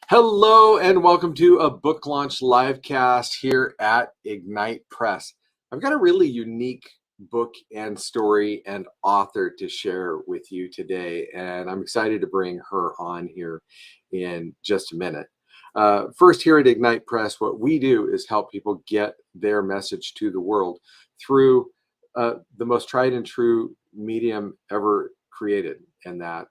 Hello and welcome to a book launch live cast here at Ignite Press. I've got a really unique book and story and author to share with you today, and I'm excited to bring her on here in just a minute. First, here at Ignite Press, what we do is help people get their message to the world through the most tried and true medium ever created, and that's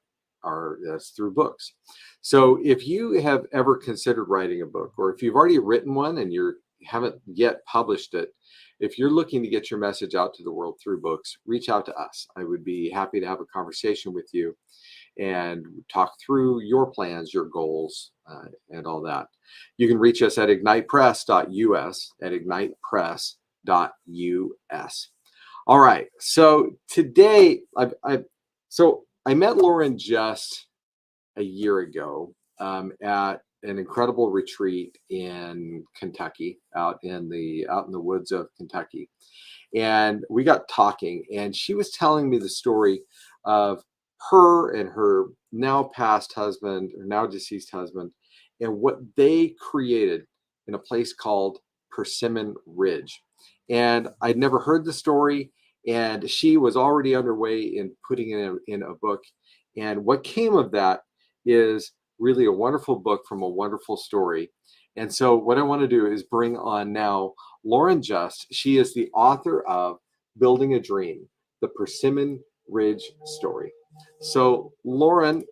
through books. So if you have ever considered writing a book, or if you've already written one and you haven't yet published it, if you're looking to get your message out to the world through books, reach out to us. I would be happy to have a conversation with you and talk through your plans, your goals, and all that. You can reach us at ignitepress.us, at ignitepress.us. All right. So today, I met Lawren Just a year ago at an incredible retreat in Kentucky, out in the woods of Kentucky, and we got talking. And she was telling me the story of her and her now passed husband, or now deceased husband, and what they created in a place called Persimmon Ridge. And I'd never heard the story, and she was already underway in putting it in a book. And what came of that is really a wonderful book from a wonderful story. And so what I want to do is bring on now Lawren Just. She is the author of Building a Dream, the Persimmon Ridge Story. So Lawren,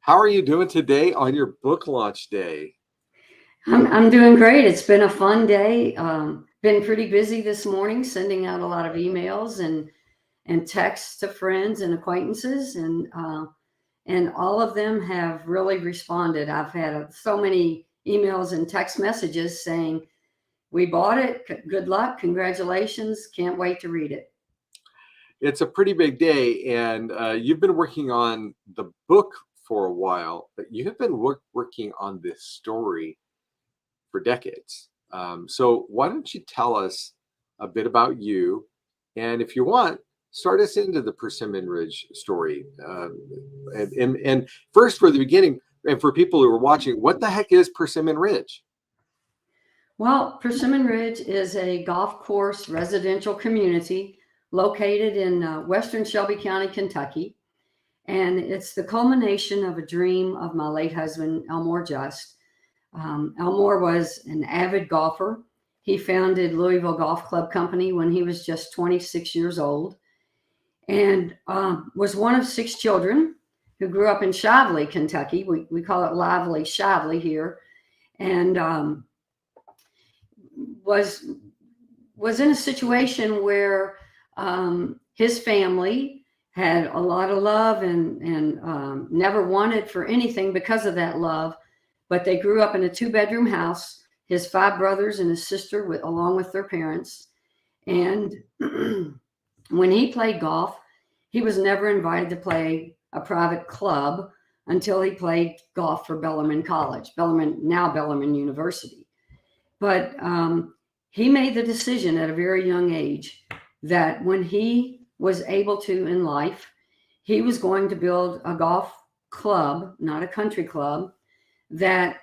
how are you doing today on your book launch day? I'm doing great. It's been a fun day. Been pretty busy this morning, sending out a lot of emails and texts to friends and acquaintances, and all of them have really responded. I've had so many emails and text messages saying, "We bought it. Good luck. Congratulations. Can't wait to read it." It's a pretty big day, and you've been working on the book for a while, but you have been working on this story for decades. So why don't you tell us a bit about you, and if you want, start us into the Persimmon Ridge story. And first, for the beginning, and for people who are watching, what the heck is Persimmon Ridge? Well, Persimmon Ridge is a golf course residential community located in western Shelby County, Kentucky. And it's the culmination of a dream of my late husband, Elmore Just. Elmore was an avid golfer. He founded Louisville Golf Club Company when he was just 26 years old, and was one of 6 children who grew up in Shively, Kentucky. We call it Lively Shively here. And was in a situation where his family had a lot of love and never wanted for anything because of that love. But they grew up in a 2-bedroom house, his 5 brothers and his sister along with their parents. And when he played golf, he was never invited to play a private club until he played golf for Bellarmine College, now Bellarmine University. But he made the decision at a very young age that when he was able to in life, he was going to build a golf club, not a country club, that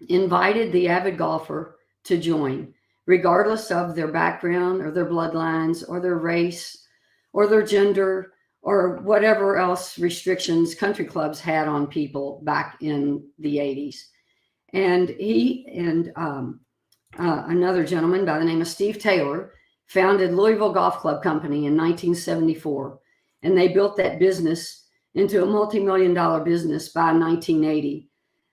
invited the avid golfer to join, regardless of their background or their bloodlines or their race or their gender or whatever else restrictions country clubs had on people back in the 80s. And he and another gentleman by the name of Steve Taylor founded Louisville Golf Club Company in 1974. And they built that business into a multi-million-dollar business by 1980.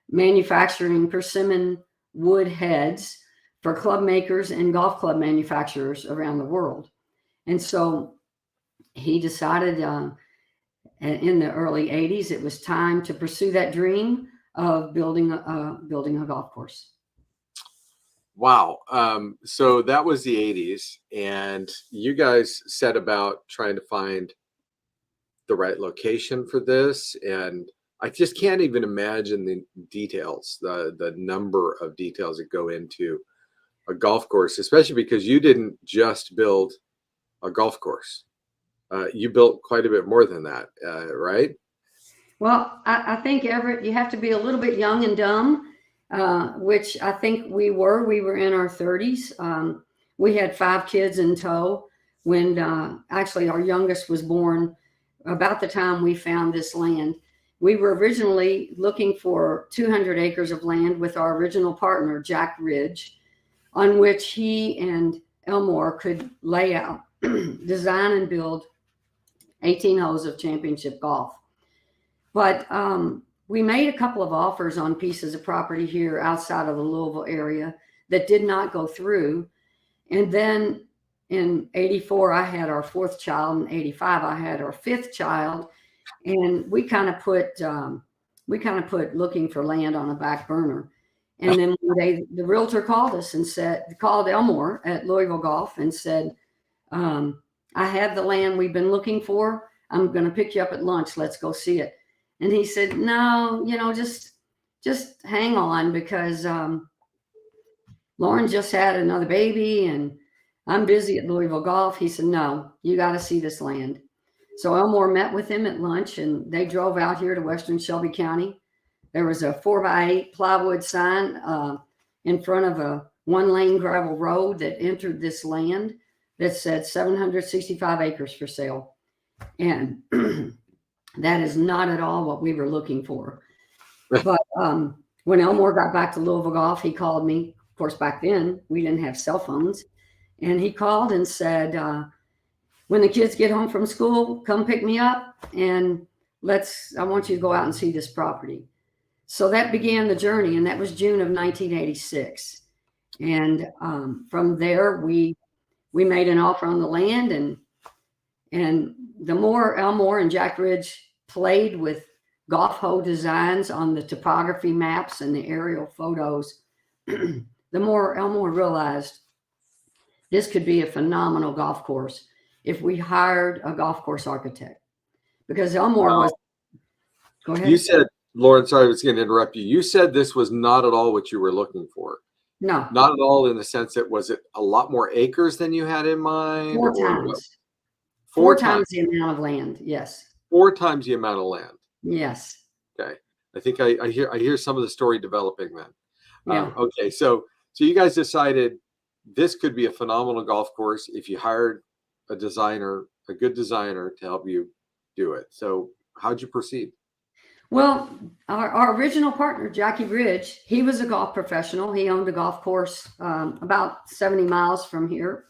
Manufacturing persimmon wood heads for club makers and golf club manufacturers around the world. And so he decided in the early 80s, it was time to pursue that dream of building a golf course. Wow. So that was the 80s, and you guys set about trying to find the right location for this. And I just can't even imagine the details, the number of details that go into a golf course, especially because you didn't just build a golf course. You built quite a bit more than that, right? Well, I think, Everett, you have to be a little bit young and dumb which I think we were in our 30s. We had 5 kids in tow when actually our youngest was born about the time we found this land. We were originally looking for 200 acres of land with our original partner, Jack Ridge, on which he and Elmore could lay out, design and build 18 holes of championship golf. But we made a couple of offers on pieces of property here outside of the Louisville area that did not go through. And then in 84, I had our 4th child. In 85, I had our 5th child. And we kind of put looking for land on a back burner. And then one day the realtor called us and called Elmore at Louisville Golf and said, I have the land we've been looking for. I'm going to pick you up at lunch. Let's go see it. And he said, no, just hang on, because Lawren just had another baby and I'm busy at Louisville Golf. He said, no, you got to see this land. So Elmore met with him at lunch and they drove out here to western Shelby County. There was a 4x8 plywood sign in front of a 1-lane gravel road that entered this land that said 765 acres for sale. And that is not at all what we were looking for. But when Elmore got back to Louisville Golf, he called me. Of course, back then we didn't have cell phones. And he called and said, when the kids get home from school, come pick me up and I want you to go out and see this property. So that began the journey, and that was June of 1986. And from there, we made an offer on the land, and the more Elmore and Jack Ridge played with golf hole designs on the topography maps and the aerial photos, the more Elmore realized this could be a phenomenal golf course if we hired a golf course architect. Because Elmore was, go ahead. You said, Lawren, sorry, I was going to interrupt you. You said this was not at all what you were looking for. No. Not at all, in the sense that, was it a lot more acres than you had in mind? 4 times. Four 4 times the amount of land. Yes. 4 times the amount of land. Yes. Okay. I think I hear some of the story developing then. Yeah. Okay. So you guys decided this could be a phenomenal golf course if you hired a designer, a good designer, to help you do it. So how'd you proceed? Well, our original partner, Jackie Ridge, he was a golf professional. He owned a golf course about 70 miles from here.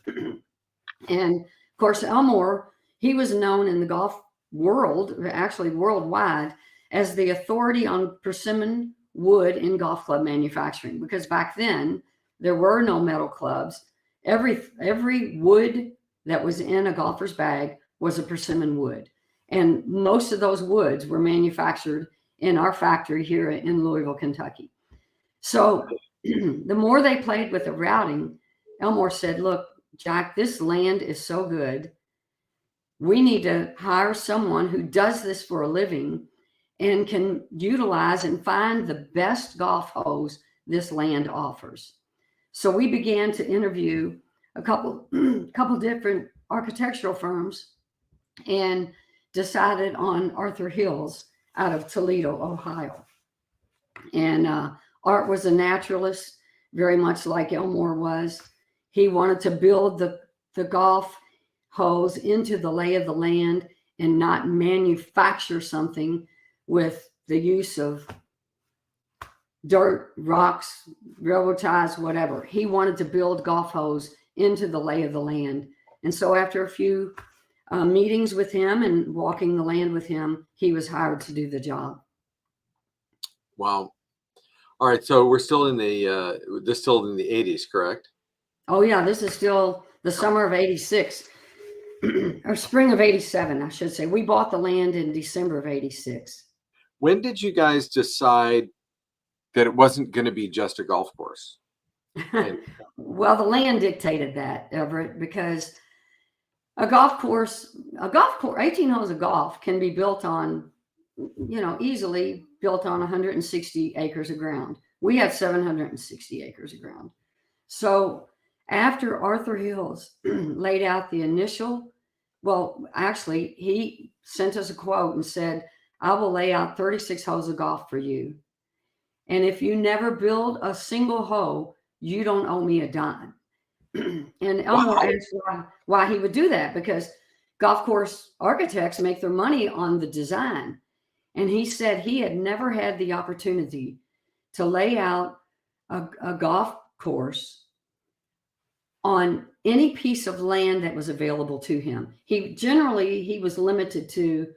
And of course, Elmore, he was known in the golf world, actually worldwide, as the authority on persimmon wood in golf club manufacturing, because back then there were no metal clubs. Every wood that was in a golfer's bag was a persimmon wood. And most of those woods were manufactured in our factory here in Louisville, Kentucky. So the more they played with the routing, Elmore said, look, Jack, this land is so good. We need to hire someone who does this for a living and can utilize and find the best golf holes this land offers. So we began to interview a couple different architectural firms and decided on Arthur Hills out of Toledo, Ohio. And Art was a naturalist, very much like Elmore was. He wanted to build the golf holes into the lay of the land and not manufacture something with the use of dirt, rocks, railroad ties, whatever. He wanted to build golf holes into the lay of the land. And so after a few meetings with him and walking the land with him, he was hired to do the job. Wow. All right. So we're still in the, this still in the 80s, correct? Oh yeah. This is still the summer of 86 or spring of 87, I should say. We bought the land in December of 86. When did you guys decide that it wasn't going to be just a golf course? Well, the land dictated that, Everett, because a golf course, 18 holes of golf can be built on, easily built on 160 acres of ground. We had 760 acres of ground. So after Arthur Hills laid out the initial, well, actually, he sent us a quote and said, I will lay out 36 holes of golf for you. And if you never build a single hole, you don't owe me a dime. And Elmore Wow. asked why he would do that, because golf course architects make their money on the design. And he said he had never had the opportunity to lay out a golf course on any piece of land that was available to him. He was limited to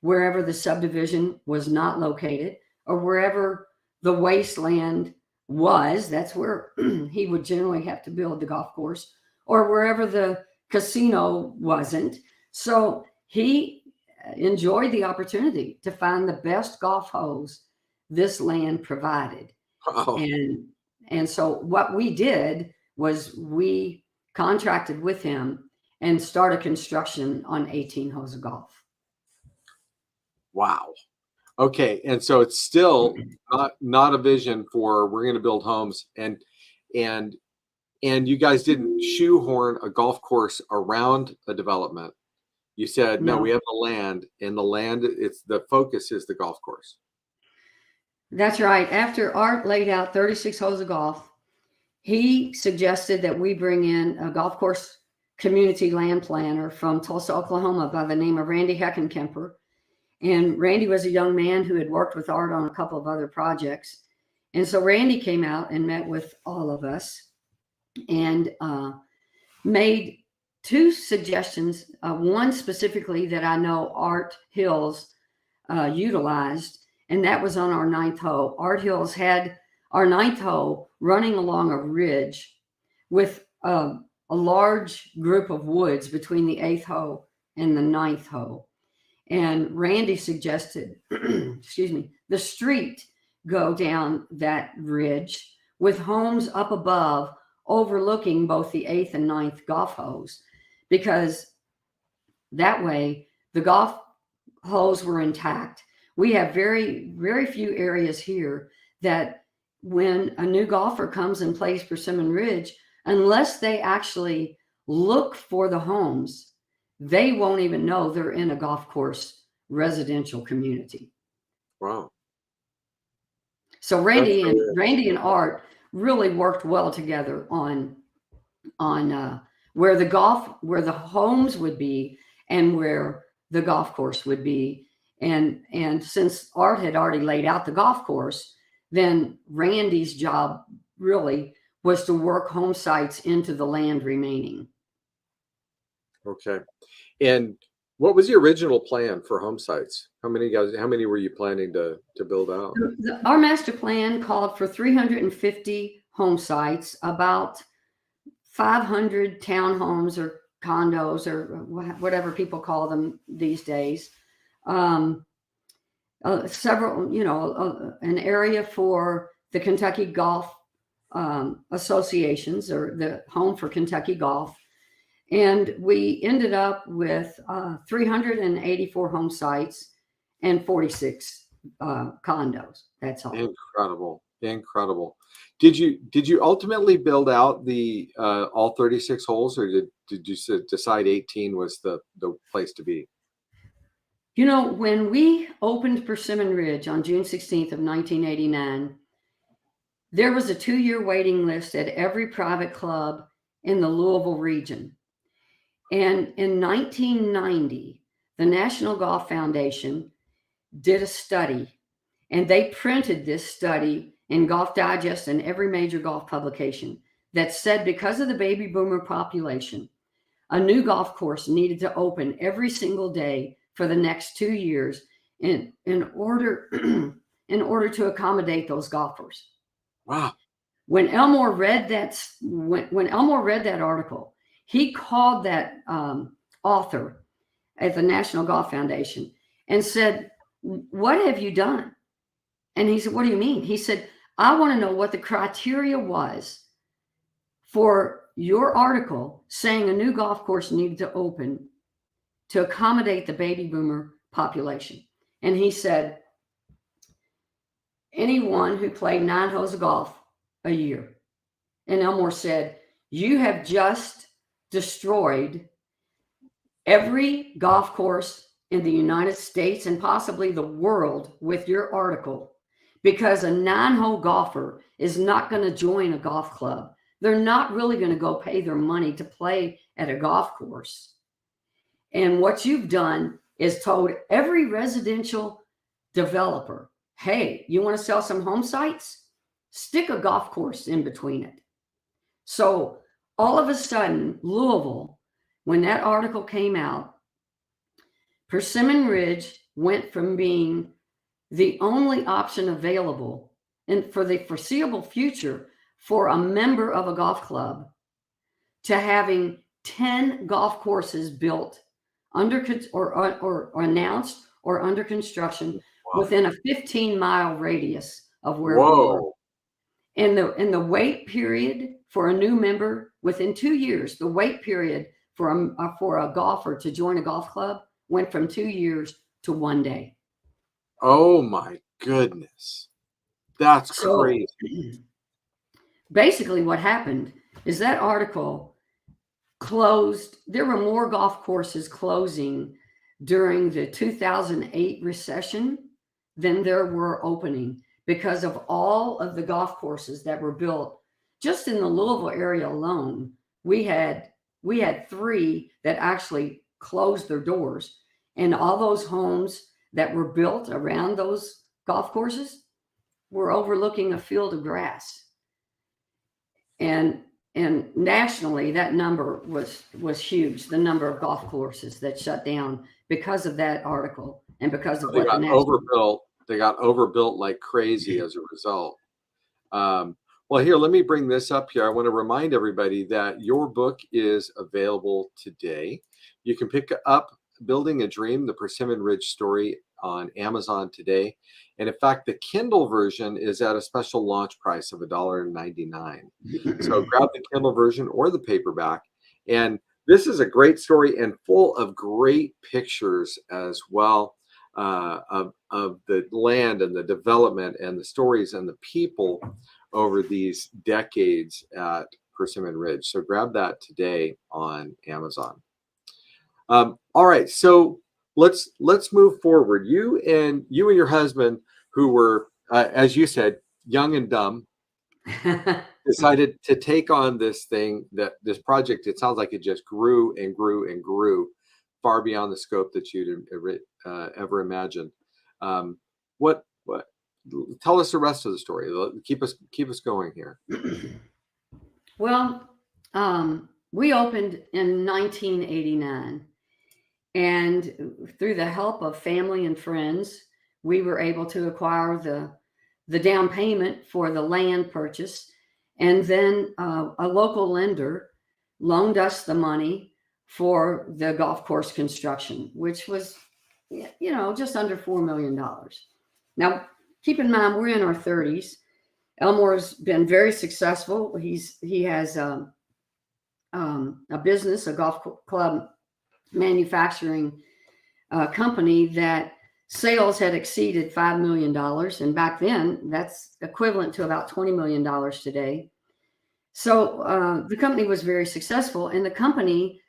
wherever the subdivision was not located, or wherever the wasteland was. That's where he would generally have to build the golf course, or wherever the casino wasn't. So he enjoyed the opportunity to find the best golf holes this land provided. Wow. And so what we did was we contracted with him and started construction on 18 holes of golf. Wow. Okay. And so it's still not a vision for we're going to build homes, and you guys didn't shoehorn a golf course around a development. You said, no, we have the land, and the focus is the golf course. That's right. After Art laid out 36 holes of golf, he suggested that we bring in a golf course community land planner from Tulsa, Oklahoma, by the name of Randy Heckenkemper. And Randy was a young man who had worked with Art on a couple of other projects. And so Randy came out and met with all of us and made two suggestions. One specifically that I know Art Hills utilized, and that was on our 9th hole. Art Hills had our 9th hole running along a ridge with a large group of woods between the 8th hole and the 9th hole. And Randy suggested, the street go down that ridge with homes up above overlooking both the 8th and 9th golf holes, because that way the golf holes were intact. We have very, very few areas here that when a new golfer comes and plays Persimmon Ridge, unless they actually look for the homes, they won't even know they're in a golf course residential community. Wow. So Randy and Art really worked well together on where the homes would be and where the golf course would be. And since Art had already laid out the golf course, then Randy's job really was to work home sites into the land remaining. Okay. And what was the original plan for home sites? How many were you planning to build out? Our master plan called for 350 home sites, about 500 townhomes or condos or whatever people call them these days. Several, an area for the Kentucky Golf associations, or the Home for Kentucky Golf. And we ended up with 384 home sites and 46 condos. That's all. Incredible. Did you ultimately build out the all 36 holes, or did you decide 18 was the place to be? You know, when we opened Persimmon Ridge on June 16th of 1989, there was a 2-year waiting list at every private club in the Louisville region. And in 1990, the National Golf Foundation did a study, and they printed this study in Golf Digest and every major golf publication, that said because of the baby boomer population, a new golf course needed to open every single day for the next 2 years in order to accommodate those golfers. Wow. When Elmore read that article, he called that author at the National Golf Foundation and said, "What have you done?" And he said, "What do you mean?" He said, "I want to know what the criteria was for your article saying a new golf course needed to open to accommodate the baby boomer population." And he said, "Anyone who played 9 holes of golf a year." And Elmore said, "You have just destroyed every golf course in the United States and possibly the world with your article, because a 9-hole golfer is not going to join a golf club. They're not really going to go pay their money to play at a golf course. And what you've done is told every residential developer, hey, you want to sell some home sites? Stick a golf course in between it. So all of a sudden, Louisville, when that article came out, Persimmon Ridge went from being the only option available and for the foreseeable future for a member of a golf club to having 10 golf courses built under or announced or under construction within a 15-mile radius of where we were. And the wait period for a new member within 2 years, the wait period for a golfer to join a golf club went from 2 years to 1 day. Oh my goodness. That's crazy. Basically what happened is that article closed. There were more golf courses closing during the 2008 recession than there were opening, because of all of the golf courses that were built just in the Louisville area alone. We had 3 that actually closed their doors, and all those homes that were built around those golf courses were overlooking a field of grass. And nationally, that number was huge. The number of golf courses that shut down because of that article and because of they got overbuilt. They got overbuilt like crazy as a result. Well, here, let me bring this up here. I want to remind everybody that your book is available today. You can pick up Building a Dream, the Persimmon Ridge Story on Amazon today. And in fact, the Kindle version is at a special launch price of $1.99. So grab the Kindle version or the paperback. And this is a great story and full of great pictures as well, of the land and the development and the stories and the people over these decades at Persimmon Ridge. So grab that today on Amazon. All right, so let's move forward. You and your husband, who were, as you said, young and dumb, decided to take on this this project. It sounds like it just grew and grew and grew, far beyond the scope that you'd ever imagined. What? Tell us the rest of the story. Keep us going here. Well, we opened in 1989. And through the help of family and friends, we were able to acquire the down payment for the land purchase. And then a local lender loaned us the money for the golf course construction, which was, just under $4 million. Now, keep in mind, we're in our 30s. Elmore's been very successful. He has a business, a golf club manufacturing company that sales had exceeded $5 million. And back then, that's equivalent to about $20 million today. So the company was very successful, and the company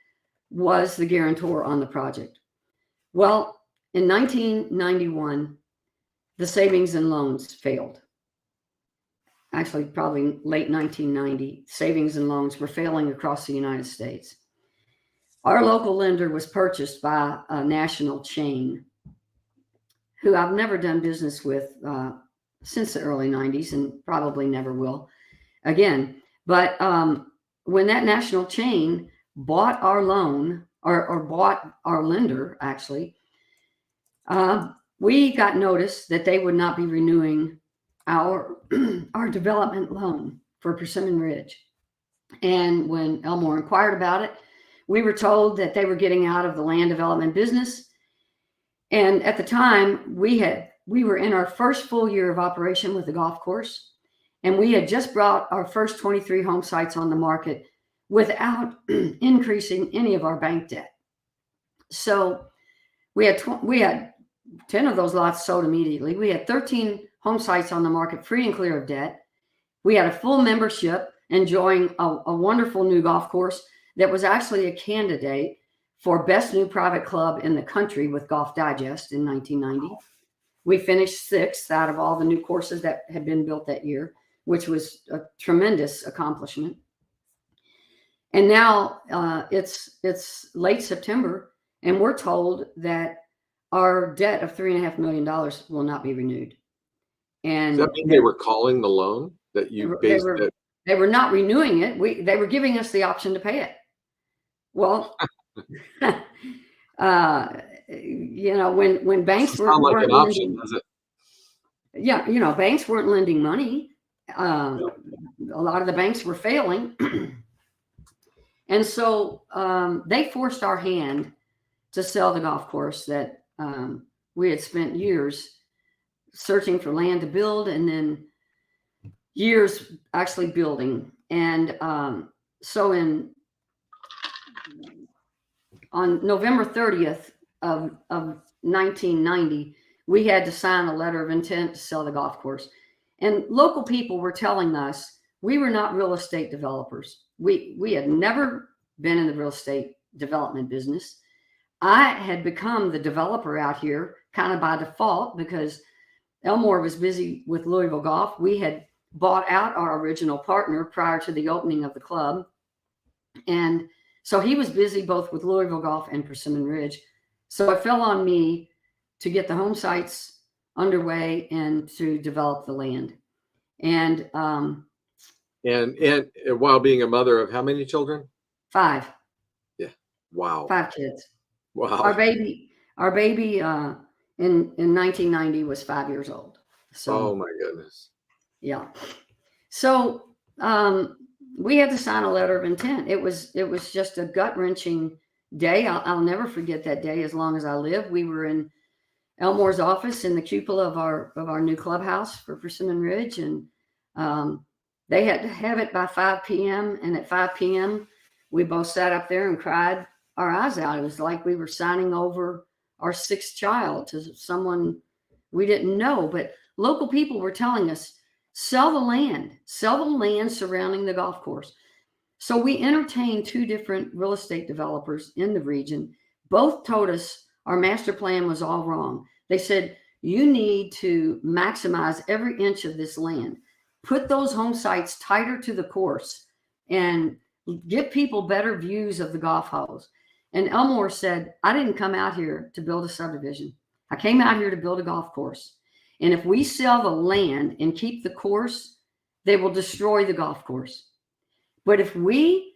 was the guarantor on the project. Well, in 1991, the savings and loans failed. Actually, probably late 1990, savings and loans were failing across the United States. Our local lender was purchased by a national chain who I've never done business with since the early 90s and probably never will again. But when that national chain bought our loan or bought our lender, actually, we got notice that they would not be renewing our development loan for Persimmon Ridge. And when Elmore inquired about it, we were told that they were getting out of the land development business. And at the time, we were in our first full year of operation with the golf course, and we had just brought our first 23 home sites on the market without increasing any of our bank debt. So we had 10 of those lots sold immediately. We had 13 home sites on the market free and clear of debt. We had a full membership enjoying a wonderful new golf course that was actually a candidate for best new private club in the country with Golf Digest in 1990. We finished 6th out of all the new courses that had been built that year, which was a tremendous accomplishment. And now it's late September, and we're told that our debt of $3.5 million will not be renewed. And Does that mean they were calling the loan that you based it? They were not renewing it. They were giving us the option to pay it. Well, when banks Sound like an option, lending, does it? yeah, banks weren't lending money. A lot of the banks were failing. And so they forced our hand to sell the golf course that we had spent years searching for land to build, and then years actually building. And so on November 30th of 1990, we had to sign a letter of intent to sell the golf course. And local people were telling us we were not real estate developers. We had never been in the real estate development business. I had become the developer out here kind of by default because Elmore was busy with Louisville Golf. We had bought out our original partner prior to the opening of the club. And so he was busy both with Louisville Golf and Persimmon Ridge. So it fell on me to get the home sites underway and to develop the land. And while being a mother of how many children? 5. Yeah. Wow. 5 kids. Wow. Our baby in 1990 was 5 years old. So, oh my goodness. Yeah. So we had to sign a letter of intent. It was just a gut-wrenching day. I'll never forget that day as long as I live. We were in Elmore's office in the cupola of our new clubhouse for Persimmon Ridge, and they had to have it by 5 p.m. And at 5 p.m., we both sat up there and cried our eyes out. It was like we were signing over our 6th child to someone we didn't know. But local people were telling us, sell the land surrounding the golf course. So we entertained 2 different real estate developers in the region. Both told us our master plan was all wrong. They said, you need to maximize every inch of this land. Put those home sites tighter to the course and give people better views of the golf holes. And Elmore said, I didn't come out here to build a subdivision. I came out here to build a golf course. And if we sell the land and keep the course, they will destroy the golf course. But if we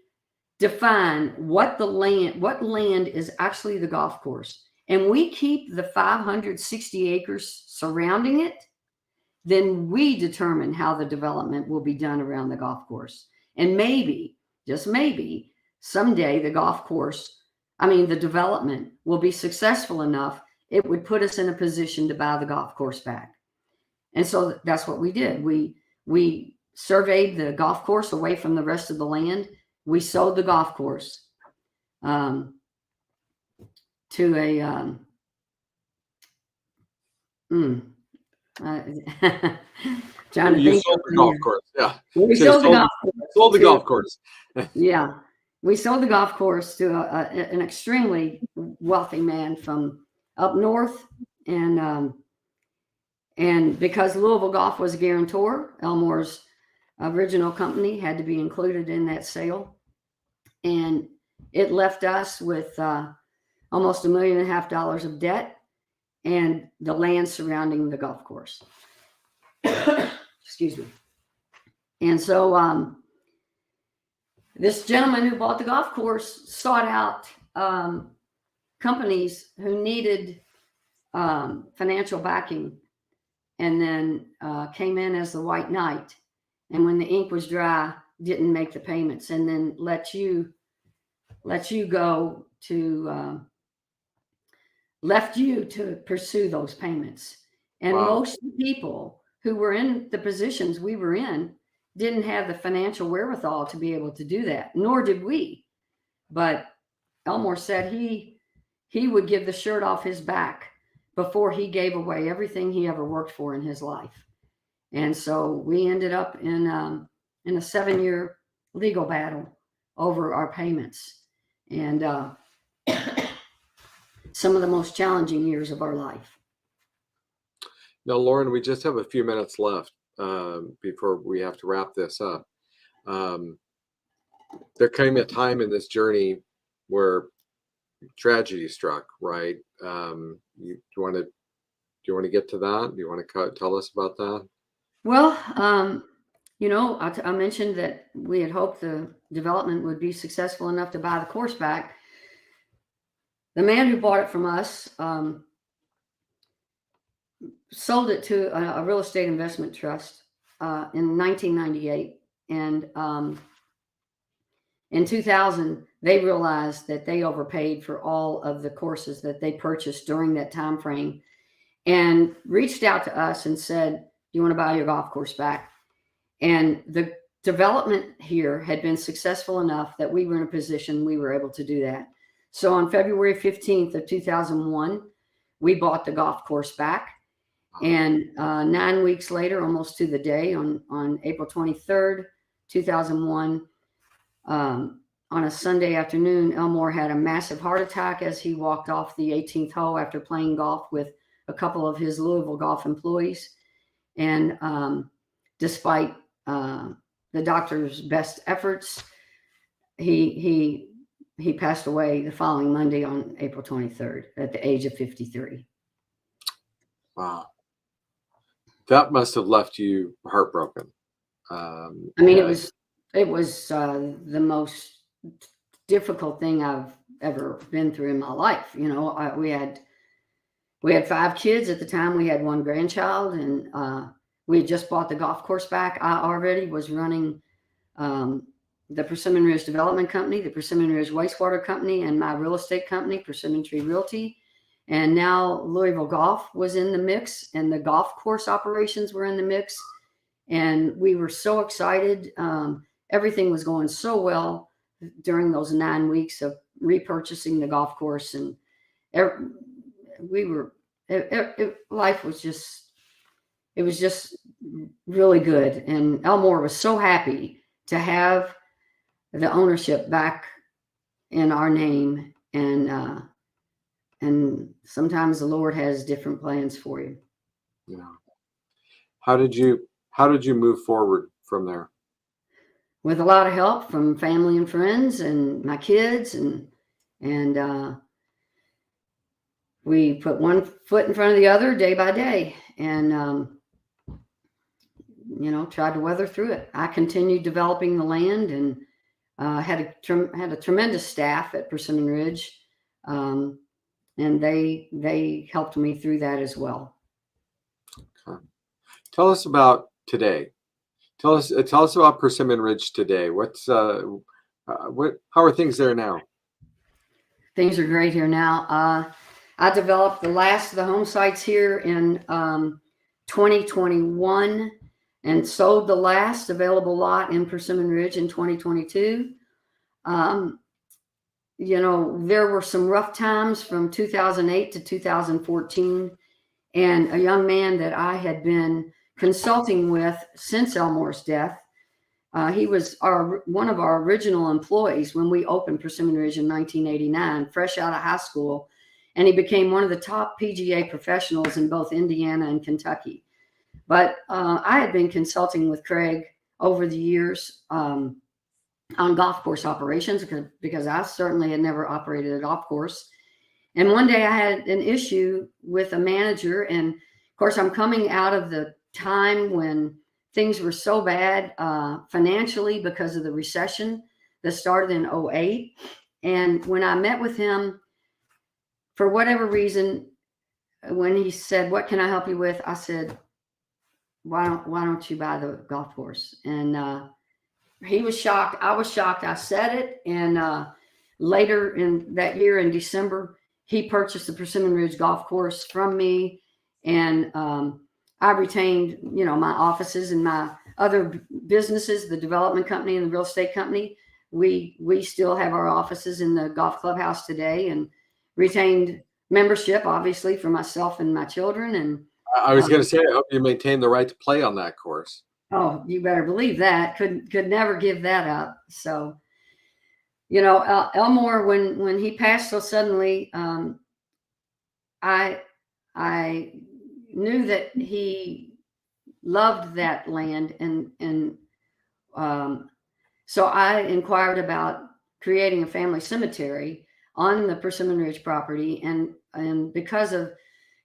define what land is actually the golf course, and we keep the 560 acres surrounding it, then we determine how the development will be done around the golf course. And maybe, just maybe, someday the development will be successful enough, it would put us in a position to buy the golf course back. And so that's what we did. We surveyed the golf course away from the rest of the land. We sold the golf course to a trying to you think sold the golf course. Yeah. We sold the golf course. Sold the golf course. Yeah. We sold the golf course to an extremely wealthy man from up north. And because Louisville Golf was a guarantor, Elmore's original company had to be included in that sale. And it left us with almost $1.5 million of debt and the land surrounding the golf course. Excuse me. And so this gentleman who bought the golf course sought out companies who needed financial backing, and then came in as the white knight. And when the ink was dry, didn't make the payments, and then let you go to left you to pursue those payments. And wow. Most people who were in the positions we were in didn't have the financial wherewithal to be able to do that, nor did we. But Elmore said he would give the shirt off his back before he gave away everything he ever worked for in his life. And so we ended up in a 7-year legal battle over our payments, and some of the most challenging years of our life. Now, Lauren, we just have a few minutes left before we have to wrap this up. Um, there came a time in this journey where tragedy struck, right? Do you want to get to that? Do you want to tell us about that? Well, I mentioned that we had hoped the development would be successful enough to buy the course back. The man who bought it from us sold it to a real estate investment trust in 1998. And in 2000, they realized that they overpaid for all of the courses that they purchased during that time frame, and reached out to us and said, "Do you want to buy your golf course back?" And the development here had been successful enough that we were in a position we were able to do that. So on February 15th of 2001, we bought the golf course back. And 9 weeks later, almost to the day, on April 23rd, 2001, on a Sunday afternoon, Elmore had a massive heart attack as he walked off the 18th hole after playing golf with a couple of his Louisville golf employees. And despite the doctor's best efforts, he passed away the following Monday on April 23rd at the age of 53. Wow. That must have left you heartbroken. I mean, it was the most difficult thing I've ever been through in my life. We had 5 kids at the time. We had 1 grandchild, and we had just bought the golf course back. I already was running the Persimmon Ridge Development Company, the Persimmon Ridge Wastewater Company, and my real estate company, Persimmon Tree Realty. And now Louisville Golf was in the mix, and the golf course operations were in the mix. And we were so excited. Everything was going so well during those 9 weeks of repurchasing the golf course. And life was just, it was just really good. And Elmore was so happy to have the ownership back in our name. And sometimes the Lord has different plans for you. Yeah. How did you move forward from there? With a lot of help from family and friends and my kids, and we put one foot in front of the other day by day, and tried to weather through it. I continued developing the land, and had a tremendous staff at Persimmon Ridge, and they helped me through that as well. Okay. Tell us about today. Tell us about Persimmon Ridge today. How are things there now? Things are great here now. I developed the last of the home sites here in 2021, and sold the last available lot in Persimmon Ridge in 2022. There were some rough times from 2008 to 2014, and a young man that I had been consulting with since Elmore's death, he was one of our original employees when we opened Persimmon Ridge in 1989, fresh out of high school, and he became one of the top PGA professionals in both Indiana and Kentucky. But I had been consulting with Craig over the years on golf course operations, because I certainly had never operated a golf course. And one day I had an issue with a manager, and of course I'm coming out of the time when things were so bad financially because of the recession that started in 2008. And when I met with him, for whatever reason, when he said, "What can I help you with?" I said, why don't you buy the golf course? And he was shocked. I was shocked. I said it. And later in that year, in December, he purchased the Persimmon Ridge golf course from me. And I retained, my offices and my other businesses, the development company and the real estate company. We still have our offices in the golf clubhouse today, and retained membership, obviously, for myself and my children. And I was going to say, I hope you maintain the right to play on that course. Oh, you better believe that. Could never give that up. So, Elmore, when he passed so suddenly, I knew that he loved that land, and so I inquired about creating a family cemetery on the Persimmon Ridge property, and because of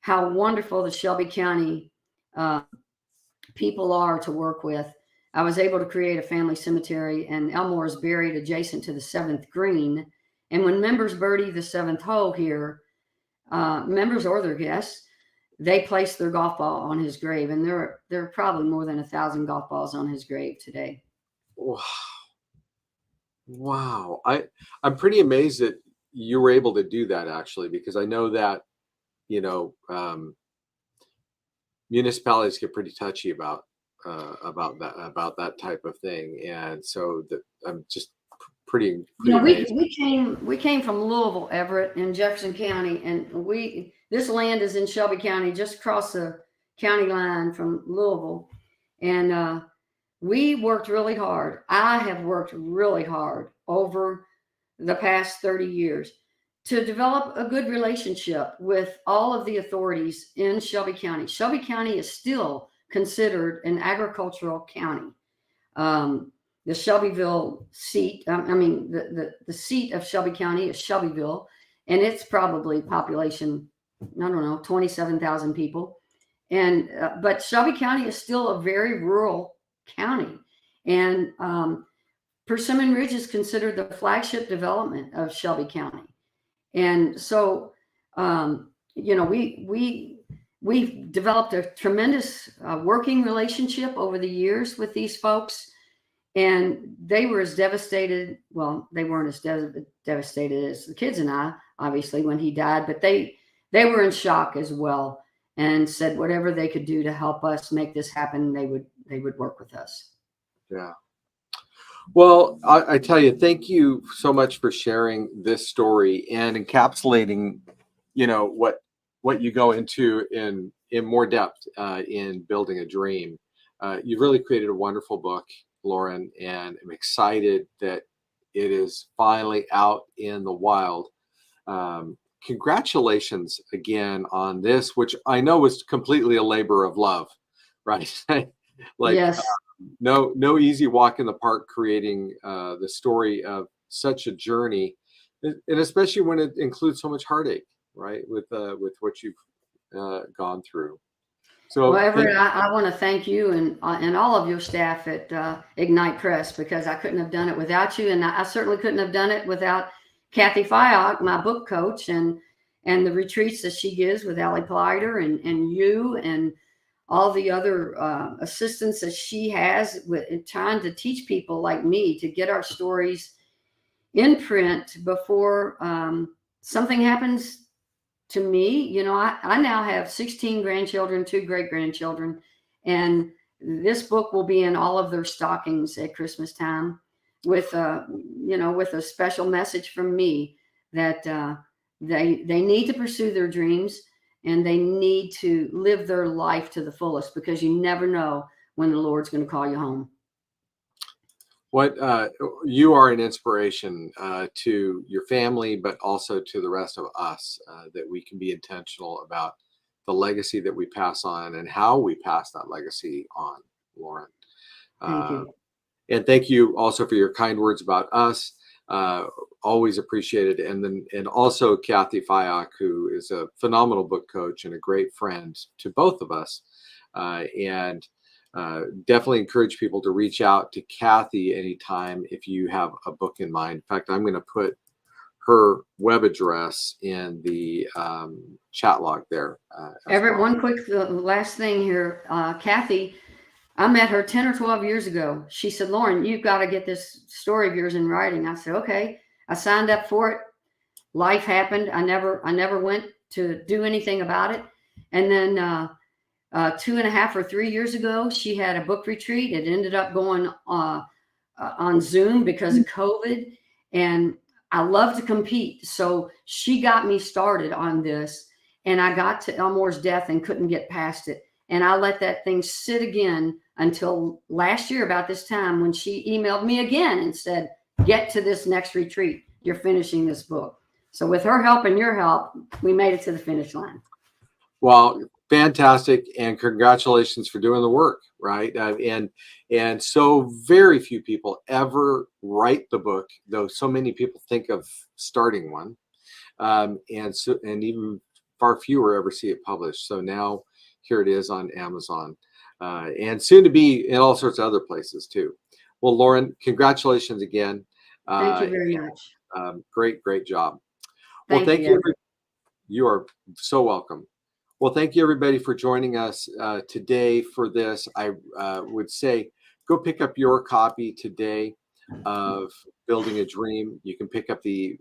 how wonderful the Shelby County people are to work with, I was able to create a family cemetery, and Elmore is buried adjacent to the 7th green. And when members birdie the 7th hole here, members or their guests, they place their golf ball on his grave, and there are probably more than 1,000 golf balls on his grave today. Wow. I'm pretty amazed that you were able to do that, actually, because I know that, municipalities get pretty touchy about that type of thing. And so that I'm just pretty amazed. We came from Louisville, Everett, in Jefferson County, and this land is in Shelby County, just across the county line from Louisville. And we worked really hard. I have worked really hard over the past 30 years to develop a good relationship with all of the authorities in Shelby County. Shelby County is still considered an agricultural county. The Shelbyville seat, the seat of Shelby County is Shelbyville, and it's probably population, 27,000 people. And but Shelby County is still a very rural county, and Persimmon Ridge is considered the flagship development of Shelby County. And so, we've developed a tremendous working relationship over the years with these folks, and they were as devastated. Well, they weren't as devastated as the kids and I, obviously, when he died, but they were in shock as well, and said whatever they could do to help us make this happen, they would work with us. Yeah. Well, I tell you, thank you so much for sharing this story and encapsulating, what you go into in more depth in building a dream. You've really created a wonderful book, Lawren, and I'm excited that it is finally out in the wild. Congratulations again on this, which I know was completely a labor of love, right? Yes. No easy walk in the park creating the story of such a journey, and especially when it includes so much heartache, right? With what you've gone through. So, well, Everett, I want to thank you and all of your staff at Ignite Press, because I couldn't have done it without you, and I certainly couldn't have done it without Kathy Fyock, my book coach, and the retreats that she gives with Allie Plyder and you and all the other assistants that she has with trying to teach people like me to get our stories in print before something happens to me. I now have 16 grandchildren, 2 great-grandchildren, and this book will be in all of their stockings at Christmas time with a special message from me that they need to pursue their dreams, and they need to live their life to the fullest, because you never know when the Lord's going to call you home. You are an inspiration to your family, but also to the rest of us, that we can be intentional about the legacy that we pass on and how we pass that legacy on, Lawren. Thank you. And thank you also for your kind words about us. Always appreciated. And also Kathy Fyock, who is a phenomenal book coach and a great friend to both of us. And definitely encourage people to reach out to Kathy anytime if you have a book in mind. In fact, I'm going to put her web address in the chat log there. Everett, one quick last thing here. Kathy, I met her 10 or 12 years ago. She said, "Lawren, you've got to get this story of yours in writing." I said, "Okay." I signed up for it. Life happened. I never went to do anything about it. And then 2.5 or 3 years ago, she had a book retreat. It ended up going on Zoom because of COVID. And I love to compete. So she got me started on this. And I got to Elmore's death and couldn't get past it. And I let that thing sit again until last year about this time, when she emailed me again and said, "Get to this next retreat. You're finishing this book." So with her help and your help, we made it to the finish line. Well, Fantastic, and congratulations for doing the work, right? And so very few people ever write the book, though so many people think of starting one, and even far fewer ever see it published. So now here it is on Amazon, and soon to be in all sorts of other places too. Well, Lawren, congratulations again. Thank you very much. Great job. Well, Thank thank you, you. Everett. You are so welcome. Well, thank you everybody for joining us today for this. I would say go pick up your copy today of Building a Dream. You can pick up the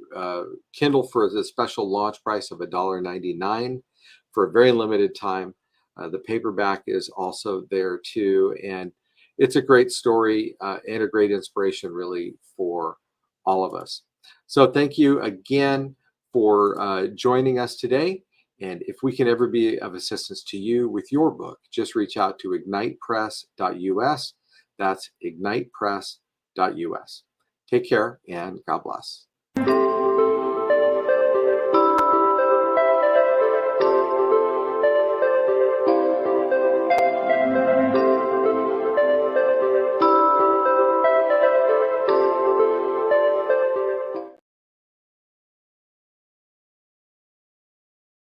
Kindle for the special launch price of $1.99 for a very limited time. The paperback is also there too, and it's a great story and a great inspiration really for all of us. So thank you again for joining us today. And if we can ever be of assistance to you with your book, just reach out to ignitepress.us. That's ignitepress.us. Take care and God bless.